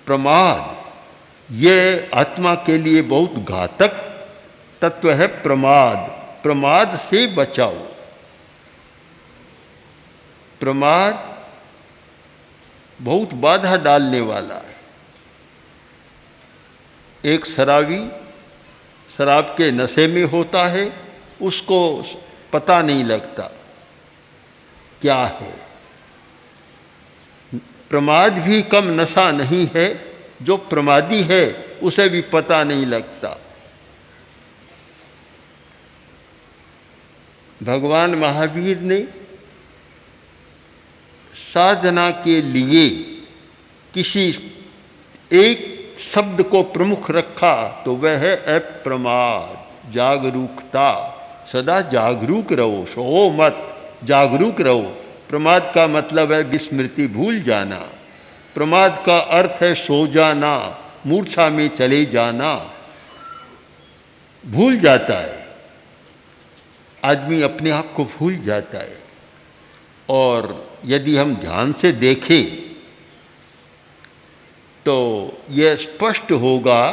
प्रमाद ये आत्मा के लिए बहुत घातक तत्व है। प्रमाद, प्रमाद से बचाओ। प्रमाद बहुत बाधा डालने वाला है। एक शराबी शराब के नशे में होता है, उसको पता नहीं लगता क्या है। प्रमाद भी कम नशा नहीं है। जो प्रमादी है उसे भी पता नहीं लगता। भगवान महावीर ने साधना के लिए किसी एक शब्द को प्रमुख रखा तो वह है अप्रमाद, जागरूकता। सदा जागरूक रहो, सो मत, जागरूक रहो। प्रमाद का मतलब है विस्मृति, भूल जाना। प्रमाद का अर्थ है सो जाना, मूर्छा में चले जाना। भूल जाता है आदमी, अपने आप को भूल जाता है। और यदि हम ध्यान से देखें तो यह स्पष्ट होगा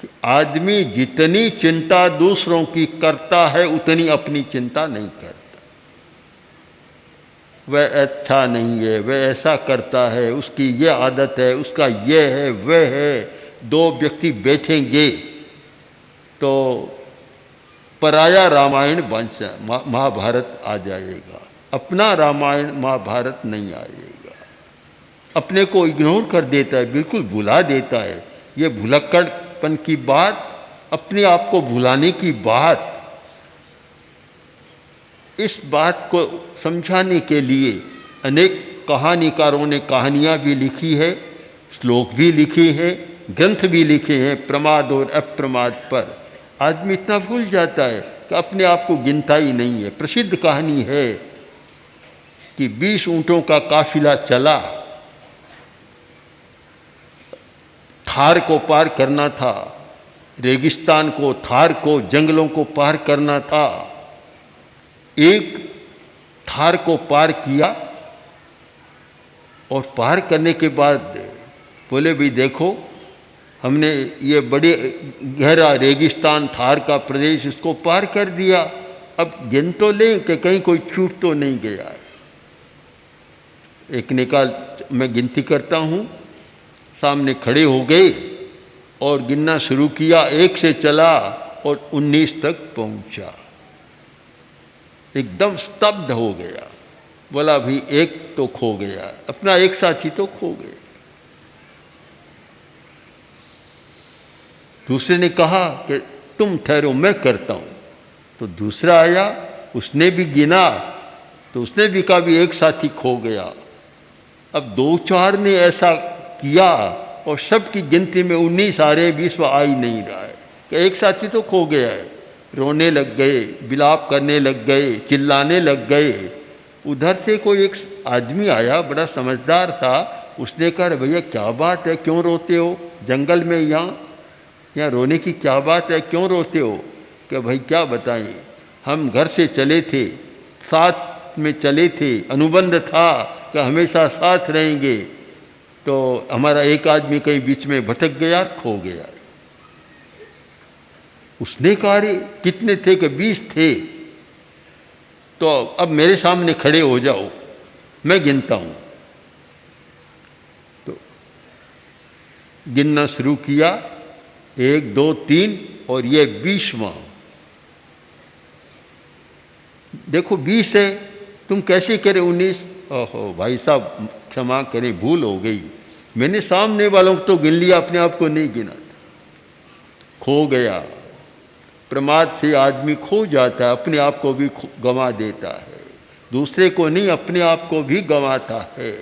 कि आदमी जितनी चिंता दूसरों की करता है उतनी अपनी चिंता नहीं करता। वह अच्छा नहीं है, वह ऐसा करता है, उसकी यह आदत है, उसका यह है, वह है। दो व्यक्ति बैठेंगे तो पराया रामायण बन महाभारत आ जाएगा, अपना रामायण महाभारत नहीं आएगा। अपने को इग्नोर कर देता है, बिल्कुल भुला देता है। ये भुलक्कड़पन की बात, अपने आप को भुलाने की बात, इस बात को समझाने के लिए अनेक कहानीकारों ने कहानियाँ भी लिखी है, श्लोक भी लिखे हैं, ग्रंथ भी लिखे हैं प्रमाद और अप्रमाद पर। आदमी इतना भूल जाता है कि अपने आप को गिनता ही नहीं है। प्रसिद्ध कहानी है कि 20 ऊँटों का काफिला चला, थार को पार करना था, रेगिस्तान को, थार को, जंगलों को पार करना था। एक थार को पार किया और पार करने के बाद बोले भी देखो, हमने ये बड़े गहरा रेगिस्तान थार का प्रदेश इसको पार कर दिया, अब गिन तो लें कि कहीं कोई छूट तो नहीं गया है। एक निकाल, मैं गिनती करता हूँ, सामने खड़े हो गए और गिनना शुरू किया। 1 से चला और 19 तक पहुँचा। एकदम स्तब्ध हो गया, बोला भी एक तो खो गया, अपना एक साथी तो खो गया। दूसरे ने कहा कि तुम ठहरो, मैं करता हूँ। तो दूसरा आया, उसने भी गिना तो उसने भी कहा भी एक साथी खो गया। अब 2-4 ने ऐसा किया और सबकी गिनती में 19 आ रहे, 20 आ ही नहीं रहा है कि एक साथी तो खो गया है। रोने लग गए, विलाप करने लग गए, चिल्लाने लग गए। उधर से कोई एक आदमी आया, बड़ा समझदार था। उसने कहा भैया क्या बात है, क्यों रोते हो? जंगल में यहाँ रोने की क्या बात है, क्यों रोते हो? कि भाई क्या बताएं, हम घर से चले थे, साथ में चले थे, अनुबंध था कि हमेशा साथ रहेंगे, तो हमारा एक आदमी कहीं बीच में भटक गया, खो गया। उसने कहा रे कितने थे? कि 20 थे। तो अब मेरे सामने खड़े हो जाओ, मैं गिनता हूँ। तो गिनना शुरू किया, 1 2 3 और ये 20वां। देखो 20 है, तुम कैसे करे 19? ओहो भाई साहब क्षमा करें, भूल हो गई, मैंने सामने वालों को तो गिन लिया, अपने आप को नहीं गिना था। खो गया। प्रमाद से आदमी खो जाता है, अपने आप को भी गंवा देता है, दूसरे को नहीं अपने आप को भी गंवाता है।